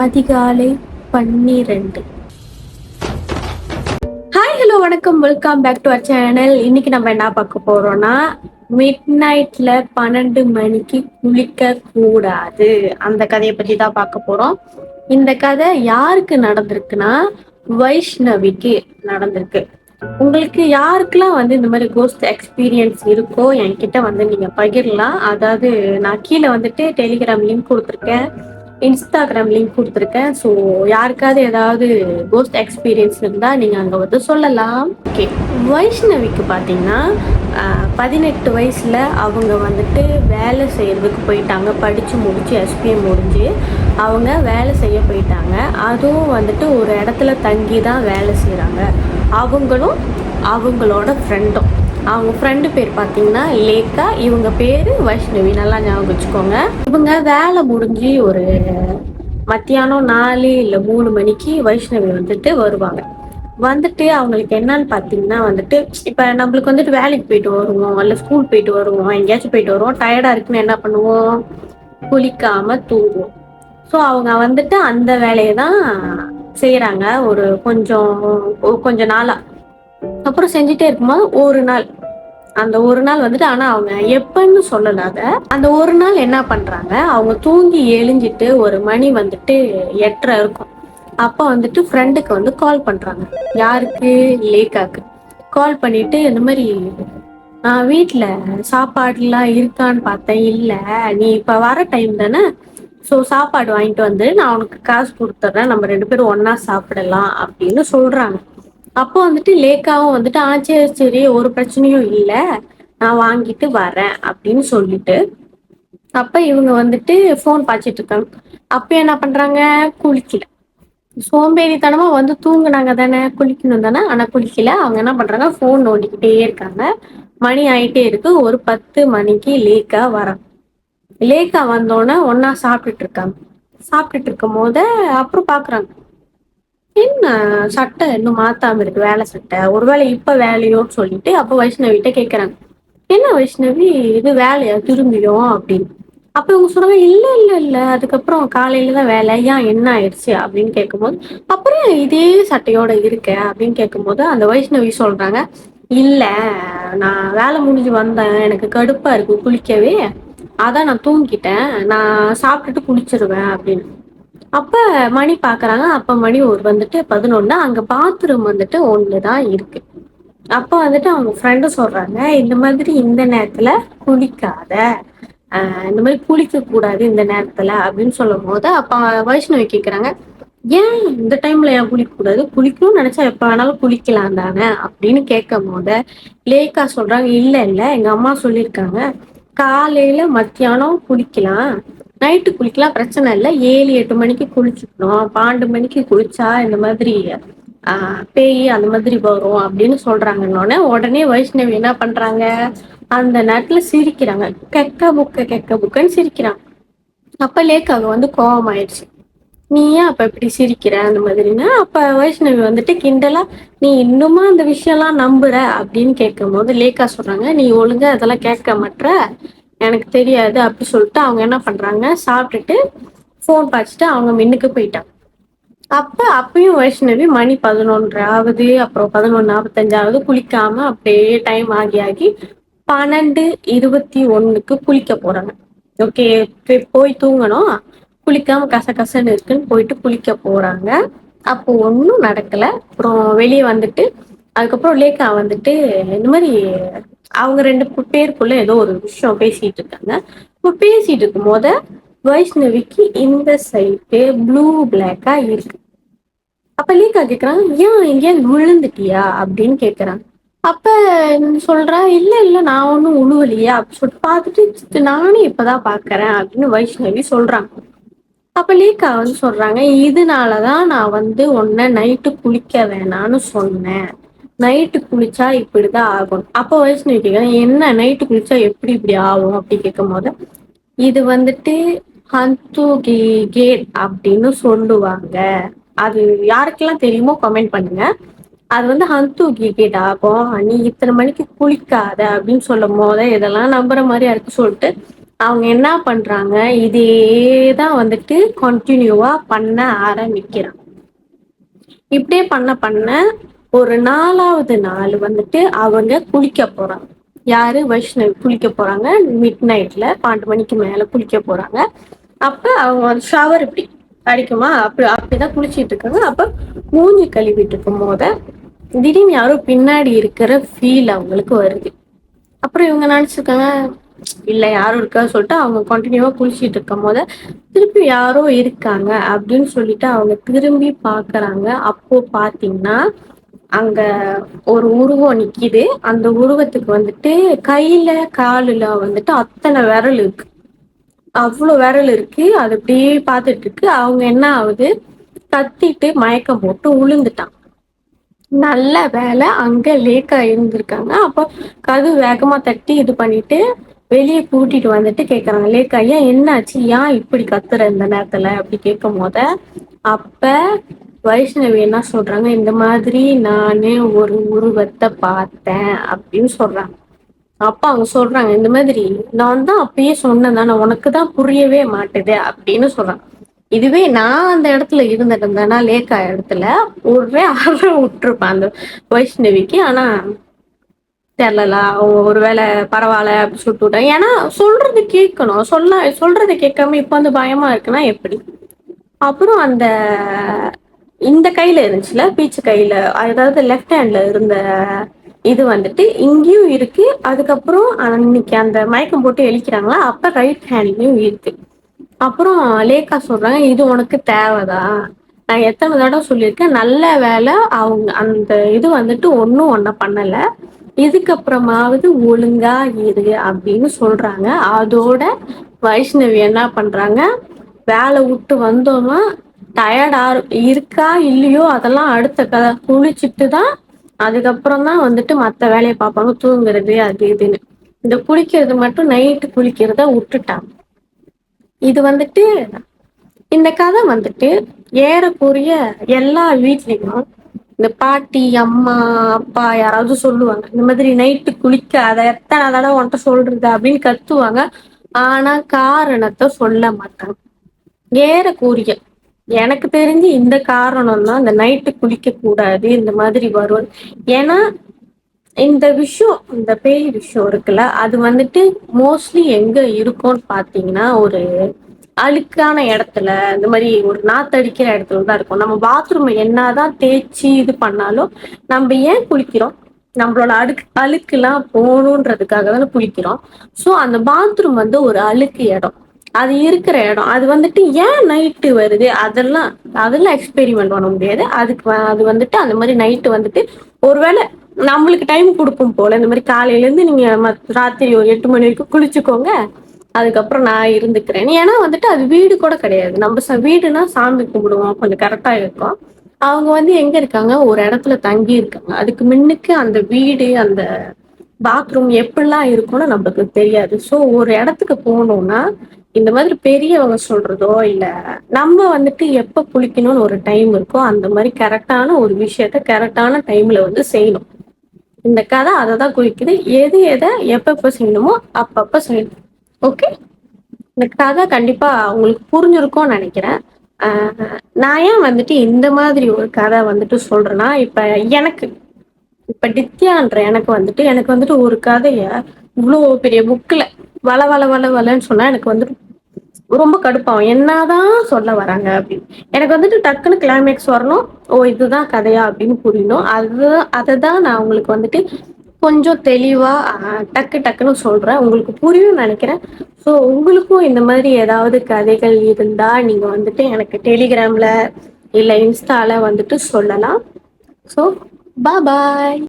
அதிகாலை 12. Hi hello வணக்கம், welcome back to our channel. இன்னைக்கு நம்ம என்ன பார்க்க போறோம்னா, மிட் நைட்ல 12 மணிக்கு குளிக்க கூடாது, அந்த கதையை பத்தி தான் பார்க்க போறோம். இந்த கதை யாருக்கு நடந்திருக்குன்னா, வைஷ்ணவிக்கு நடந்திருக்கு. உங்களுக்கு யாருக்கெல்லாம் இந்த மாதிரி கோஸ்ட் எக்ஸ்பீரியன்ஸ் இருக்கோ என்கிட்ட நீங்க பகிரலாம். அதாவது நான் கீழே டெலிகிராம் லிங்க் கொடுத்துருக்கேன், இன்ஸ்டாகிராம் லிங்க் கொடுத்துருக்கேன். ஸோ யாருக்காவது ஏதாவது கோஸ்ட் எக்ஸ்பீரியன்ஸ் இருந்தால் நீங்கள் அங்கே சொல்லலாம். ஓகே, வைஷ்ணவிக்கு பார்த்தீங்கன்னா 18 வயசில் அவங்க வேலை செய்கிறதுக்கு போயிட்டாங்க. படித்து முடித்து எஸ்பிஎம் முடிஞ்சு அவங்க வேலை செய்ய போயிட்டாங்க. அதுவும் ஒரு இடத்துல தங்கி தான் வேலை செய்கிறாங்க. அவங்களும் அவங்களோட ஃப்ரெண்டும். அவங்க ஃப்ரெண்டு பேர் பார்த்தீங்கன்னா லேக்கா, இவங்க பேர் வைஷ்ணவி. நல்லா ஞாபகம் வச்சுக்கோங்க. இவங்க வேலை முடிஞ்சு ஒரு மத்தியானம் 4 இல்லை 3 மணிக்கு வைஷ்ணவி வருவாங்க. அவங்களுக்கு என்னன்னு பார்த்தீங்கன்னா இப்போ நம்மளுக்கு வேலைக்கு போயிட்டு வருவோம், இல்லை ஸ்கூல் போயிட்டு வருவோம், எங்கேயாச்சும் போயிட்டு வருவோம், டயர்டாக இருக்குன்னு என்ன பண்ணுவோம், குளிக்காம தூங்குவோம். ஸோ அவங்க அந்த வேலையை தான் செய்கிறாங்க ஒரு கொஞ்ச நாளாக. அப்புறம் செஞ்சுட்டே இருக்கும்போது ஒரு நாள், அந்த ஒரு நாள் ஆனா அவங்க எப்பன்னு சொல்லலாத, அந்த ஒரு நாள் என்ன பண்றாங்க, அவங்க தூங்கி எழுஞ்சிட்டு ஒரு மணி 8:30 இருக்கும். அப்ப ஃப்ரெண்டுக்கு கால் பண்றாங்க. யாருக்கு? லேக்காக்கு கால் பண்ணிட்டு, இந்த மாதிரி நான் வீட்டுல சாப்பாடுலாம் இருக்கான்னு பார்த்தேன், இல்ல நீ இப்ப வர டைம் தானே, ஸோ சாப்பாடு வாங்கிட்டு நான் உனக்கு காசு கொடுத்துட்றேன், நம்ம 2 பேரும் ஒன்னா சாப்பிடலாம் அப்படின்னு சொல்றாங்க. அப்போ லேக்காவும் சரி சரி, ஒரு பிரச்சனையும் இல்லை, நான் வாங்கிட்டு வரேன் அப்படின்னு சொல்லிட்டு, அப்ப இவங்க ஃபோன் பாய்ச்சிட்டு இருக்காங்க. அப்ப என்ன பண்றாங்க, குளிக்கல. சோம்பேறித்தனமா தூங்குனாங்க தானே, குளிக்கணும் தானே, ஆனா குளிக்கல. அவங்க என்ன பண்றாங்க, ஃபோன் நோண்டிக்கிட்டே இருக்காங்க. மணி ஆயிட்டே இருக்கு. ஒரு 10 மணிக்கு லேக்கா வராங்க. லேக்கா வந்தோடனே ஒன்னா சாப்பிட்டுட்டு இருக்காங்க. சாப்பிட்டுட்டு இருக்கும் போது அப்புறம் பாக்குறாங்க, என்ன சட்டை இன்னும் மாத்தாம இருக்கு, வேலை சட்டை, ஒருவேளை இப்ப வேலையோன்னு சொல்லிட்டு அப்ப வைஷ்ணவிட்ட கேக்குறாங்க, என்ன வைஷ்ணவி இது வேலையா திரும்பியும் அப்படின்னு. அப்ப இவங்க சொல்றாங்க, இல்ல இல்ல இல்ல, அதுக்கப்புறம் காலையில தான் வேலை, ஏன் என்ன ஆயிடுச்சு அப்படின்னு கேட்கும்போது, அப்புறம் இதே சட்டையோட இருக்க அப்படின்னு கேட்கும்போது அந்த வைஷ்ணவி சொல்றாங்க, இல்ல நான் வேலை முடிஞ்சு வந்தேன், எனக்கு கடுப்பா இருக்கு குளிக்கவே, அதான் நான் தூங்கிட்டேன், நான் சாப்பிட்டுட்டு குளிச்சிருவேன் அப்படின்னு. அப்ப மணி பாக்குறாங்க. அப்ப மணி ஒரு 11. அங்க பாத்ரூம் ஒண்ணுதான் இருக்கு. அப்ப அவங்க ஃப்ரெண்டு சொல்றாங்க, இந்த மாதிரி இந்த நேரத்துல குளிக்காத, இந்த மாதிரி குளிக்க கூடாது இந்த நேரத்துல அப்படின்னு சொல்லும் போது, அப்ப வைஷ்ணவி கேக்குறாங்க, ஏன் இந்த டைம்ல ஏன் குளிக்க கூடாது, குளிக்கணும்னு நினைச்சா எப்ப வேணாலும் குளிக்கலாம் தானே அப்படின்னு கேட்கும் போது லேக்கா சொல்றாங்க, இல்ல இல்ல, எங்க அம்மா சொல்லியிருக்காங்க, காலையில மத்தியானம் குளிக்கலாம், நைட்டு குளிக்கலாம், பிரச்சனை இல்லை, 7-8 மணிக்கு குளிச்சுக்கணும், 12 மணிக்கு குளிச்சா இந்த மாதிரி பேய் அந்த மாதிரி வரும் அப்படின்னு சொல்றாங்கன்னொடனே உடனே வைஷ்ணவி என்ன பண்றாங்க, அந்த நேரத்துல சிரிக்கிறாங்க, கெக்க புக்கன்னு சிரிக்கிறாங்க. அப்ப லேக்காக கோபம் ஆயிடுச்சு, நீ ஏன் அப்ப இப்படி சிரிக்கிற அந்த மாதிரின்னு. அப்ப வைஷ்ணவி கிண்டலா, நீ இன்னுமா அந்த விஷயம்லாம் நம்புற அப்படின்னு கேட்கும் போது லேக்கா சொல்றாங்க, நீ ஒழுங்கா அதெல்லாம் கேட்க மாட்ற, எனக்கு தெரியாது அப்படி சொல்லிட்டு அவங்க என்ன பண்றாங்க, சாப்பிட்டுட்டு ஃபோன் பார்த்துட்டு அவங்க மின்னுக்கு போயிட்டாங்க. அப்பயும் வைஷ்ணவி மணி 11 ஆகுது, அப்புறம் 11:45 குளிக்காம அப்படியே டைம் ஆகி 12:21 குளிக்க போறாங்க. ஓகே, போய் தூங்கணும், குளிக்காம கசகசன்னு இருக்குன்னு போயிட்டு குளிக்க போறாங்க. அப்போ ஒன்றும் நடக்கல. அப்புறம் வெளியே அதுக்கப்புறம் லேக்கா இந்த மாதிரி அவங்க 2 பேருக்குள்ள ஏதோ ஒரு விஷயம் பேசிட்டு இருக்காங்க. இப்போ பேசிட்டு இருக்கும் போது வைஷ்ணவிக்கு இந்த சைடு ப்ளூ பிளாக்கா இருக்கு. அப்ப லேக்கா கேக்குறாங்க, ஏன் எங்கேயாவது விழுந்துட்டியா அப்படின்னு கேக்குறாங்க. அப்ப சொல்றா, இல்ல இல்ல நான் ஒன்னும் உழுவலையா அப்படி சொல்லிட்டு பார்த்துட்டு, நானே இப்பதான் பாக்குறேன் அப்படின்னு வைஷ்ணவி சொல்றாங்க. அப்ப லேக்கா சொல்றாங்க, இதனாலதான் நான் உன்னை நைட்டு குளிக்க வேணான்னு சொன்னேன், நைட்டு குளிச்சா இப்படிதான் ஆகும். அப்ப வைஷ்ணவி கேட்கிறேன், என்ன நைட்டு குளிச்சா எப்படி இப்படி ஆகும் அப்படி கேட்கும் போது, இது ஹந்து கேட் அப்படின்னு சொல்லுவாங்க, அது யாருக்கெல்லாம் தெரியுமோ கமெண்ட் பண்ணுங்க. அது ஹந்து கேட் ஆகும், நீ இத்தனை மணிக்கு குளிக்காத அப்படின்னு சொல்லும் போது இதெல்லாம் நம்புற மாதிரியா இருக்கு சொல்லிட்டு அவங்க என்ன பண்றாங்க, இதேதான் வந்துட்டு கண்டினியூவா பண்ண ஆரம்பிக்கிறாங்க. இப்படியே பண்ண பண்ண ஒரு 4வது நாள் வந்துட்டு அவங்க குளிக்க போறாங்க. யாரு? வைஷ்ணவி குளிக்க போறாங்க. மிட் நைட்ல 12 மணிக்கு மேல குளிக்க போறாங்க. அப்ப அவங்க ஷவர் இப்படி அடிக்குமா, அப்படிதான் குளிச்சிட்டு இருக்காங்க. அப்ப மூஞ்சி கழுவிட்டு இருக்கும் போத திடீர்னு யாரோ பின்னாடி இருக்கிற ஃபீல் அவங்களுக்கு வருது. அப்புறம் இவங்க நினைச்சிருக்காங்க, இல்ல யாரும் இருக்கா சொல்லிட்டு அவங்க கண்டினியூவா குளிச்சிட்டு இருக்கும் போது திருப்பி யாரோ இருக்காங்க அப்படின்னு சொல்லிட்டு அவங்க திரும்பி பாக்குறாங்க. அப்போ பாத்தீங்கன்னா அங்க ஒரு உருவம் நிக்குது. அந்த உருவத்துக்கு வந்துட்டு கையில காலுல வந்துட்டு அத்தனை விரல் இருக்கு. அவ்வளவு விரல் இருக்கு. அது அப்படியே பார்த்துட்டு இருக்கு. அவங்க என்ன ஆகுது, கத்திட்டு மயக்கம் போட்டு விழுந்துட்டான். நல்ல வேலை அங்க லேக்கா இருந்திருக்காங்க. அப்போ கதவு வேகமா தட்டி இது பண்ணிட்டு வெளியே கூட்டிட்டு வந்துட்டு கேக்குறாங்க, லேக்கா ஏன் என்னாச்சு, ஏன் இப்படி கத்துற இந்த நேரத்துல அப்படி கேட்கும் போத அப்ப வைஷ்ணவி என்ன சொல்றாங்க, இந்த மாதிரி நானு ஒரு உருவத்தை பார்த்தேன் அப்படின்னு சொல்றாங்க. அப்ப அவங்க சொல்றாங்க, இந்த மாதிரி நான் தான் அப்பயே சொன்னேன் தானே, உனக்கு தான் புரியவே மாட்டுது அப்படின்னு சொல்றாங்க. இதுவே நான் அந்த இடத்துல இருந்திருந்தேன்னா லேக்கா இடத்துல ஒரே அற விட்டுருப்பேன் அந்த வைஷ்ணவிக்கு. ஆனா தெரியல, அவங்க ஒருவேளை பரவாயில்ல அப்படி சொல்லிட்டு விட்டாங்க. ஏன்னா சொல்றது கேட்கணும், சொல்றதை கேட்காம இப்ப வந்து பயமா இருக்குன்னா எப்படி? அப்புறம் அந்த இந்த கையில இருந்துச்சுல, பீச்சு கையில, அதாவது லெஃப்ட் ஹேண்ட்ல இருந்த இது வந்துட்டு இங்கேயும் இருக்கு. அதுக்கப்புறம் அன்னைக்கு அந்த மயக்கம் போட்டு எழுக்கிறாங்களா அப்ப ரைட் ஹேண்ட்லயும் இருக்கு. அப்புறம் லேக்கா சொல்றாங்க, இது உனக்கு தேவைதான், நான் எத்தனை தடவை சொல்லியிருக்கேன், நல்ல வேலை அவங்க அந்த இது வந்துட்டு ஒன்னும் ஒன்ன பண்ணல, இதுக்கப்புறமாவது ஒழுங்கா இரு அப்படின்னு சொல்றாங்க. அதோட வைஷ்ணவி என்ன பண்றாங்க, வேலை விட்டு வந்தோமா டயர்டா இருக்கா இல்லையோ அதெல்லாம் அடுத்த கதை, குளிச்சுட்டு தான் அதுக்கப்புறம் தான் வந்துட்டு மத்த வேலையை பார்ப்பாங்க, தூங்குறது அது இதுன்னு. இந்த குளிக்கிறது மட்டும் நைட்டு குளிக்கிறத விட்டுட்டாங்க. இது வந்துட்டு இந்த கதை வந்துட்டு ஏறக்குறைய எல்லா வீட்லயும் இந்த பாட்டி அம்மா அப்பா யாராவது சொல்லுவாங்க, இந்த மாதிரி நைட்டு குளிக்க அதை எத்தனை தடவை உன்ட்ட சொல்றது அப்படின்னு கத்துவாங்க. ஆனா காரணத்தை சொல்ல மாட்டாங்க. ஏறக்குறைய எனக்கு தெரிஞ்சு இந்த காரணம் தான் இந்த நைட்டு குளிக்க கூடாது இந்த மாதிரி வரும். ஏன்னா இந்த விஷயம், இந்த பேய் விஷயம் இருக்குல்ல, அது வந்துட்டு மோஸ்ட்லி எங்க இருக்கும்னு பாத்தீங்கன்னா ஒரு அழுக்கான இடத்துல, இந்த மாதிரி ஒரு நாத்தடிக்கிற இடத்துல தான் இருக்கும். நம்ம பாத்ரூம் என்னதான் தேய்ச்சி இது பண்ணாலும் நம்ம ஏன் குளிக்கிறோம், நம்மளோட அழுக்குலாம் போகணுன்றதுக்காக தானே குளிக்கிறோம். ஸோ அந்த பாத்ரூம் வந்து ஒரு அழுக்கு இடம், அது இருக்கிற இடம். அது வந்துட்டு ஏன் நைட்டு வருது, அதெல்லாம் எக்ஸ்பெரிமெண்ட் பண்ண முடியாது. அது வந்துட்டு அந்த மாதிரி நைட்டு வந்துட்டு ஒருவேளை நம்மளுக்கு டைம் கொடுக்கும் போல, இந்த மாதிரி காலையில இருந்து நீங்க ராத்திரி ஒரு 8 மணி வரைக்கும் குளிச்சுக்கோங்க, அதுக்கப்புறம் நான் இருந்துக்கிறேன். ஏன்னா வந்துட்டு அது வீடு கூட கிடையாது. நம்ம வீடுனா சாமி கும்பிடுவோம், கொஞ்சம் கரெக்டா இருக்கும். அவங்க வந்து எங்க இருக்காங்க, ஒரு இடத்துல தங்கி இருக்காங்க. அதுக்கு முன்னுக்கு அந்த வீடு அந்த பாத்ரூம் எப்படிலாம் இருக்கும்னு நம்மளுக்கு தெரியாது. ஸோ ஒரு இடத்துக்கு போகணும்னா இந்த மாதிரி பெரியவங்க சொல்றதோ இல்ல நம்ம வந்துட்டு எப்ப குளிக்கணும்னு ஒரு டைம் இருக்கோ அந்த மாதிரி கரெக்டான ஒரு விஷயத்த கரெக்டான டைம்ல வந்து செய்யணும். இந்த கதை அதை தான் குறிக்குது. எது எதை எப்பப்ப செய்யணுமோ அப்பப்ப செய்யணும். ஓகே, இந்த கதை கண்டிப்பா உங்களுக்கு புரிஞ்சிருக்கும்னு நினைக்கிறேன். நான் ஏன் வந்துட்டு இந்த மாதிரி ஒரு கதை வந்துட்டு சொல்றேன்னா, இப்ப நித்யான்ற எனக்கு வந்துட்டு ஒரு கதைய இவ்வளோ பெரிய புக்ல வள வள வள வளன்னு சொன்னா எனக்கு வந்துட்டு ரொம்ப கடுப்பாகும். என்னதான் சொல்ல வராங்க அப்படின்னு. எனக்கு வந்துட்டு டக்குன்னு கிளைமேக்ஸ் வரணும், ஓ இதுதான் கதையா அப்படின்னு புரியணும். அதை தான் நான் உங்களுக்கு வந்துட்டு கொஞ்சம் தெளிவா டக்கு டக்குன்னு சொல்றேன். உங்களுக்கு புரியும் நினைக்கிறேன். ஸோ உங்களுக்கும் இந்த மாதிரி ஏதாவது கதைகள் இருந்தா நீங்க வந்துட்டு எனக்கு டெலிகிராம்ல இல்ல இன்ஸ்டால வந்துட்டு சொல்லலாம். So bye.